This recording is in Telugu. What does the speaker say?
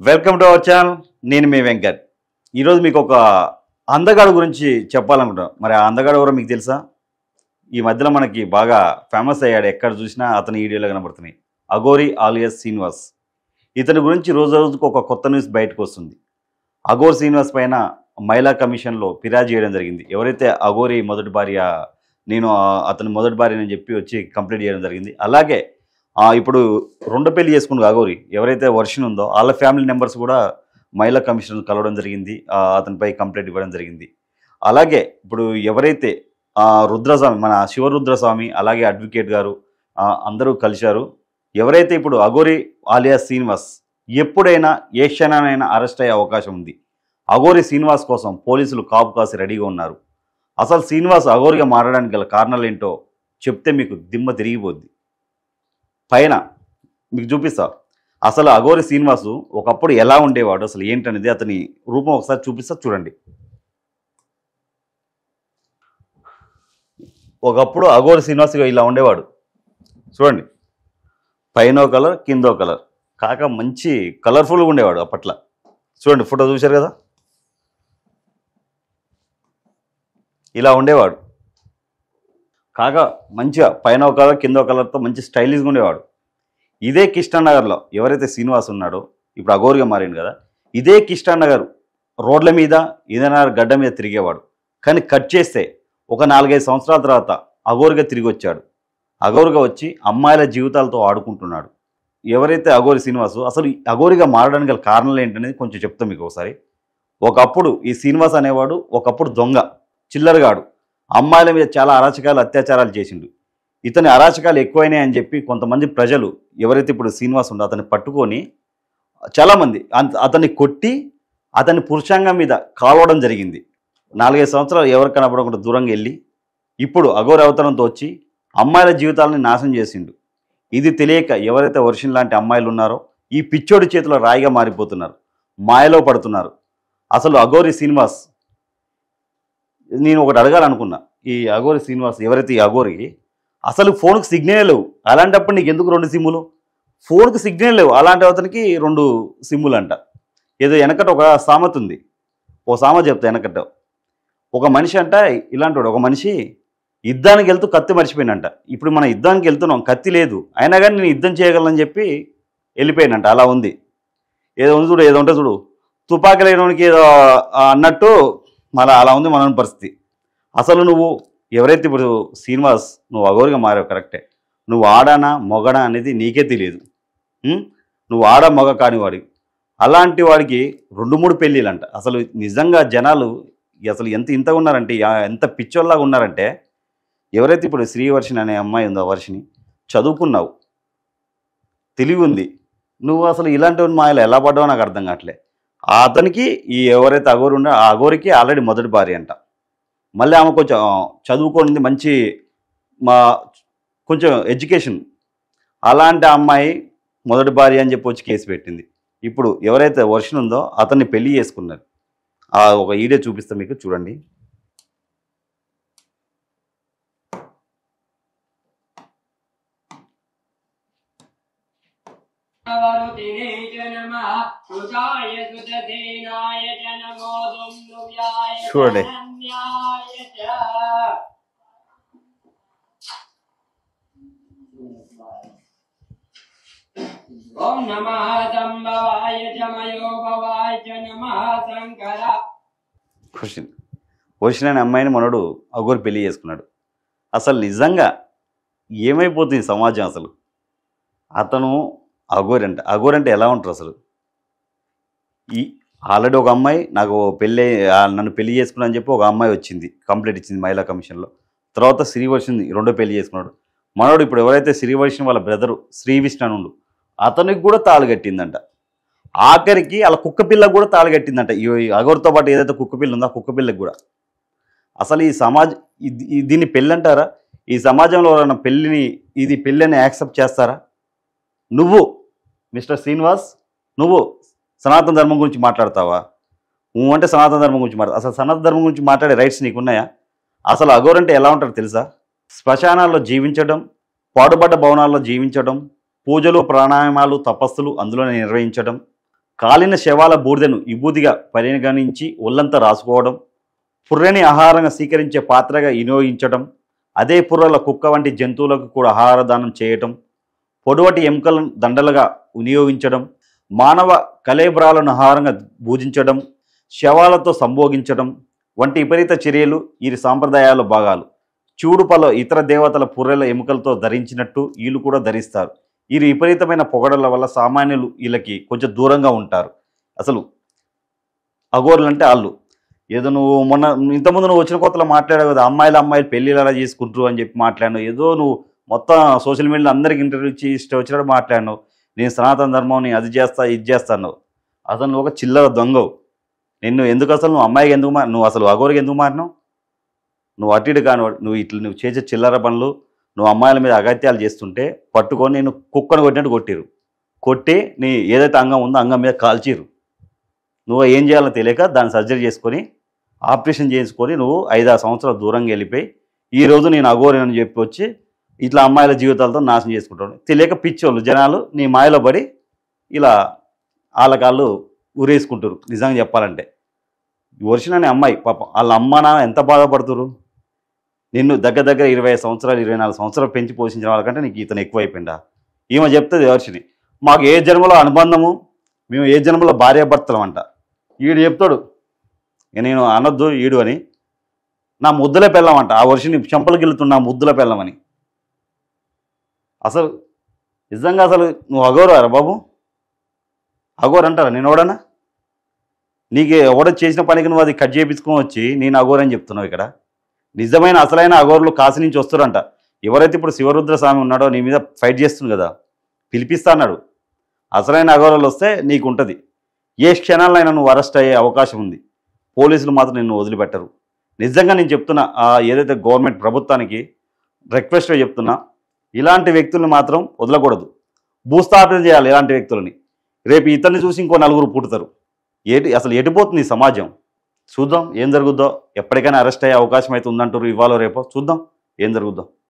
Welcome to our channel. నేను మీ వెంకట్. ఈరోజు మీకు ఒక అందగాడు గురించి చెప్పాలనుకుంటున్నాను. మరి ఆ అందగాడు ఎవరో మీకు తెలుసా? ఈ మధ్యలో మనకి బాగా ఫేమస్ అయ్యాడు. ఎక్కడ చూసినా అతని వీడియోలో కనబడుతున్నాయి. అఘోరి ఆలియస్ శ్రీనివాస్. ఇతని గురించి రోజు రోజుకు ఒక కొత్త న్యూస్ బయటకు వస్తుంది. అఘోరి శ్రీనివాస్ పైన మహిళా కమిషన్లో ఫిర్యాదు చేయడం జరిగింది. ఎవరైతే అఘోరి మొదటి భార్య, నేను అతని మొదటి భార్య అని చెప్పి వచ్చి కంప్లీట్ చేయడం జరిగింది. అలాగే ఇప్పుడు రెండో పెళ్లి చేసుకున్న అఘోరి ఎవరైతే వర్షన్ ఉందో వాళ్ళ ఫ్యామిలీ మెంబర్స్ కూడా మహిళా కమిషన్ కలవడం జరిగింది. అతనిపై కంప్లైంట్ ఇవ్వడం జరిగింది. అలాగే ఇప్పుడు ఎవరైతే రుద్రస్వామి, మన శివరుద్రస్వామి, అలాగే అడ్వకేట్ గారు అందరూ కలిశారు. ఎవరైతే ఇప్పుడు అఘోరి ఆలియాస్ శ్రీనివాస్ ఎప్పుడైనా ఏ క్షణానైనా అరెస్ట్ అయ్యే అవకాశం ఉంది. అఘోరి శ్రీనివాస్ కోసం పోలీసులు కాపు కాసి రెడీగా ఉన్నారు. అసలు శ్రీనివాస్ అఘోరిగా మారడానికి గల కారణాలు ఏంటో చెప్తే మీకు దిమ్మ తిరిగిపోద్ది. పైన మీకు చూపిస్తా. అసలు అఘోరి శ్రీనివాసు ఒకప్పుడు ఎలా ఉండేవాడు, అసలు ఏంటనేది అతని రూపం ఒకసారి చూపిస్తా చూడండి. ఒకప్పుడు అఘోరి శ్రీనివాస్ ఇలా ఉండేవాడు చూడండి. పైన కలర్, కిందో కలర్, కాక మంచి కలర్ఫుల్గా ఉండేవాడు అప్పట్లో. చూడండి, ఫోటో చూశారు కదా, ఇలా ఉండేవాడు. కాక మంచిగా పైన ఒక కలర్, కింద కలర్తో మంచి స్టైలిష్గా ఉండేవాడు. ఇదే కృష్ణానగర్లో ఎవరైతే శ్రీనివాస్ ఉన్నాడో, ఇప్పుడు అఘోరిగా మారింది కదా, ఇదే కృష్ణానగర్ రోడ్ల మీద ఏదైనా గడ్డ మీద తిరిగేవాడు. కానీ కట్ చేస్తే ఒక 4-5 సంవత్సరాల తర్వాత అఘోరిగా తిరిగి వచ్చాడు. అఘోరిగా వచ్చి అమ్మాయిల జీవితాలతో ఆడుకుంటున్నాడు. ఎవరైతే అఘోరి శ్రీనివాసు అసలు అఘోరిగా మారడానికి గల కారణాలు ఏంటనేది కొంచెం చెప్తాం మీకు ఒకసారి. ఒకప్పుడు ఈ శ్రీనివాస్ అనేవాడు ఒకప్పుడు దొంగ, చిల్లరగాడు, అమ్మాయిల మీద చాలా అరాచకాలు, అత్యాచారాలు చేసిండు. ఇతని అరాచకాలు ఎక్కువైనాయి అని చెప్పి కొంతమంది ప్రజలు ఎవరైతే ఇప్పుడు శ్రీనివాస్ ఉండో అతన్ని పట్టుకొని చాలామంది అతన్ని కొట్టి అతని పురుషాంగం మీద కాలవడం జరిగింది. 4-5 సంవత్సరాలు ఎవరు కనపడకుండా దూరంగా వెళ్ళి ఇప్పుడు అఘోరి అవతారంతో వచ్చి అమ్మాయిల జీవితాలని నాశనం చేసిండు. ఇది తెలియక ఎవరైతే వర్షం లాంటి అమ్మాయిలు ఉన్నారో ఈ పిచ్చోడి చేతిలో రాయిగా మారిపోతున్నారు, మాయలో పడుతున్నారు. అసలు అఘోరి శ్రీనివాస్, నేను ఒకటి అడగాలనుకున్నా. ఈ అఘోరి శ్రీనివాస్ ఎవరైతే ఈ అఘోరికి అసలు ఫోన్కి సిగ్నల్ లేవు, అలాంటప్పుడు నీకు ఎందుకు 2 సిమ్ములు? ఫోన్కి సిగ్నల్ లేవు, అలాంటి అతనికి 2 సిమ్ములు అంట. ఏదో వెనకట ఒక సామెత ఉంది, ఓ సామెత చెప్తా. వెనకట ఒక మనిషి అంట, ఇలాంటి ఒక మనిషి యుద్ధానికి వెళ్తూ కత్తి మర్చిపోయినంట. ఇప్పుడు మనం యుద్ధానికి వెళ్తున్నాం, కత్తి లేదు, అయినా కానీ నేను యుద్ధం చేయగలనని చెప్పి వెళ్ళిపోయినంట. అలా ఉంది. ఏదో ఉంది చూడు, ఏదో ఉంటే చూడు, తుపాకీ లేనోనికి ఏదో అన్నట్టు మళ్ళీ అలా ఉంది మన పరిస్థితి. అసలు నువ్వు ఎవరైతే ఇప్పుడు శ్రీనివాస్ నువ్వు అఘోరిగా మారావు కరెక్టే, నువ్వు ఆడానా మొగడా అనేది నీకే తెలియదు. నువ్వు ఆడ మొగ కానివాడి, అలాంటి వాడికి 2-3 పెళ్ళిళ్ళంట. అసలు నిజంగా జనాలు అసలు ఇంతగా ఉన్నారంటే, ఎంత పిచ్చోళ్ళలాగా ఉన్నారంటే, ఎవరైతే ఇప్పుడు శ్రీవర్షిని అనే అమ్మాయి ఉందో, వర్షిని చదువుకున్నావు, తెలివి ఉంది, నువ్వు అసలు ఇలాంటి మాయలు ఎలా పడ్డావో నాకు అర్థం కావట్లే. అతనికి ఈ ఎవరైతే అఘోరి ఉండో ఆ అఘోరికి ఆల్రెడీ మొదటి భార్య అంట. మళ్ళీ ఆమె కొంచెం చదువుకోనింది, మంచి కొంచెం ఎడ్యుకేషన్, అలాంటి అమ్మాయి మొదటి భార్య అని చెప్పి వచ్చి కేసు పెట్టింది. ఇప్పుడు ఎవరైతే వర్షం ఉందో అతన్ని పెళ్లి చేసుకున్నారు. ఒక వీడియో చూపిస్తా మీకు, చూడండి. చూడండి, ఓం నమః సంభవాయ చమయో భవాయ చ నమః శంకర. వర్షిని అనే అమ్మాయిని మనోడు అఘోరి పెళ్లి చేసుకున్నాడు. అసలు నిజంగా ఏమైపోతుంది సమాజం? అసలు అతను అఘోరి అంటే ఎలా ఉంటారు అసలు? ఆల్రెడీ ఒక అమ్మాయి నాకు నన్ను పెళ్లి చేసుకున్నా అని చెప్పి ఒక అమ్మాయి వచ్చింది, కంప్లైంట్ ఇచ్చింది మహిళా కమిషన్లో. తర్వాత శ్రీవర్షిని 2వ పెళ్లి చేసుకున్నాడు మనోడు. ఇప్పుడు ఎవరైతే శ్రీవర్షిని వాళ్ళ బ్రదరు శ్రీవిష్ణు అని ఉండు, అతనికి కూడా తాళి కట్టిందంట. ఆఖరికి వాళ్ళ కుక్క పిల్లకు కూడా తాళి కట్టిందంట. ఈ అఘోరితో పాటు ఏదైతే కుక్క పిల్ల ఉందో ఆ కుక్క పిల్లకు కూడా. అసలు ఈ దీన్ని పెళ్ళి అంటారా? ఈ సమాజంలో ఎవరైనా ఇది పెళ్ళి అని యాక్సెప్ట్ చేస్తారా? నువ్వు మిస్టర్ శ్రీనివాస్, నువ్వు సనాతన ధర్మం గురించి మాట్లాడతావా? నువ్వు అంటే సనాతన ధర్మం గురించి అసలు సనాతన ధర్మం గురించి మాట్లాడే రైట్స్ నీకున్నాయా? అసలు అఘోరి అంటే ఎలా ఉంటారో తెలుసా? శ్మశానాల్లో జీవించడం, పాడుబడ్డ భవనాల్లో జీవించడం, పూజలు, ప్రాణాయామాలు, తపస్సులు అందులోనే నిర్వహించడం, కాలిన శవాల బూడిదను విభూతిగా పరిగణించి ఒళ్ళంతా రాసుకోవడం, పుర్రెని ఆహారంగా స్వీకరించే పాత్రగా వినియోగించడం, అదే పుర్రల కుక్క వంటి జంతువులకు కూడా ఆహార దానం చేయటం, పొడవటి ఎముకలను దండలుగా వినియోగించడం, మానవ కళేబరాలను ఆహారంగా పూజించడం, శవాలతో సంభోగించడం వంటి విపరీత చర్యలు ఈ సాంప్రదాయాల భాగాలు. చూడుపలో ఇతర దేవతల పుర్రెల ఎముకలతో ధరించినట్టు వీళ్ళు కూడా ధరిస్తారు. ఈ విపరీతమైన పొగడల వల్ల సామాన్యులు వీళ్ళకి కొంచెం దూరంగా ఉంటారు. అసలు అఘోరులు అంటే వాళ్ళు ఏదో నువ్వు మొన్న ఇంతకుముందు నువ్వు వచ్చిన కొత్తలో మాట్లాడావు కదా, అమ్మాయిలు పెళ్ళిళ్ళు అలా చేసుకుంటారు అని చెప్పి మాట్లాడినావు. ఏదో నువ్వు మొత్తం సోషల్ మీడియాలో అందరికి ఇంటర్వ్యూ ఇచ్చి ఇష్టం వచ్చినట్టు మాట్లాడినావు. నేను సనాతన ధర్మం, నేను అది చేస్తా ఇది చేస్తాను. అసలు నువ్వు ఒక చిల్లర దొంగవు. నిన్ను ఎందుకు అసలు నువ్వు అమ్మాయికి ఎందుకు నువ్వు అసలు అఘోరికి ఎందుకు మారినావు? నువ్వు అటు ఇటు కానివాడు. నువ్వు చేసే చిల్లర పనులు, నువ్వు అమ్మాయిల మీద అగత్యాలు చేస్తుంటే పట్టుకొని నేను కుక్కను కొట్టినట్టు కొట్టిరు. కొట్టి నీ ఏదైతే అంగం ఉందో అంగం మీద కాల్చిరు. నువ్వు ఏం చేయాలో తెలియక దాన్ని సర్జరీ చేసుకొని ఆపరేషన్ చేసుకొని నువ్వు 5-6 సంవత్సరాలు దూరంగా వెళ్ళిపోయి ఈరోజు నేను అఘోరి అని చెప్పి వచ్చి ఇట్లా అమ్మాయిల జీవితాలతో నాశనం చేసుకుంటాను. తెలియక పిచ్చోళ్ళు జనాలు నీ మాయలో పడి ఇలా వాళ్ళకాళ్ళు ఊరేసుకుంటారు. నిజంగా చెప్పాలంటే వర్షిన అనే అమ్మాయి పాపం వాళ్ళ అమ్మ నాన్న ఎంత బాధపడుతురు. నిన్ను దగ్గర 25 సంవత్సరాలు 24 సంవత్సరాలు పెంచి పోషించిన వాళ్ళకంటే నీకు ఇతను ఎక్కువ అయిపోయిందా? ఈమె చెప్తుంది వర్షిని, మాకు ఏ జన్మలో అనుబంధము, మేము ఏ జన్మలో భార్యాభర్తలం అంట. ఈడు చెప్తాడు, నేను అనొద్దు ఈడు అని, నా ముద్దుల పెళ్ళమంట. ఆ వర్షిని చెంపలు గిల్లుతున్నా ముద్దుల పెళ్ళమని. అసలు నిజంగా అసలు నువ్వు అఘోరారా బాబు? అఘోర్ అంటారా నేను ఎవడన్నా? నీకు ఎవడో చేసిన పనికి నువ్వు అది కట్ చేయించుకొని వచ్చి నేను అఘోర్ అని చెప్తున్నావు. ఇక్కడ నిజమైన అసలైన అఘోరులు కాశీ నుంచి వస్తారంట. ఎవరైతే ఇప్పుడు శివరుద్ర స్వామి ఉన్నాడో నీ మీద ఫైట్ చేస్తుంది కదా, పిలిపిస్తా అన్నాడు. అసలైన అఘోరాలు వస్తే నీకు ఉంటుంది. ఏ క్షణాలైనా నువ్వు అరెస్ట్ అయ్యే అవకాశం ఉంది. పోలీసులు మాత్రం నిన్ను వదిలిపెట్టరు. నిజంగా నేను చెప్తున్నా, ఏదైతే గవర్నమెంట్ ప్రభుత్వానికి రిక్వెస్ట్గా చెప్తున్నా, ఇలాంటి వ్యక్తుల్ని మాత్రం వదలకూడదు. భూస్థాపన చేయాలి ఇలాంటి వ్యక్తులని. రేపు ఇతన్ని చూసి ఇంకో 4 పుడతారు. అసలు ఎటుపోతుంది ఈ సమాజం? చూద్దాం ఏం జరుగుద్దో. ఎప్పటికైనా అరెస్ట్ అయ్యే అవకాశం అయితే ఉందంటారు. ఇవాళ రేపో చూద్దాం ఏం జరుగుద్దో.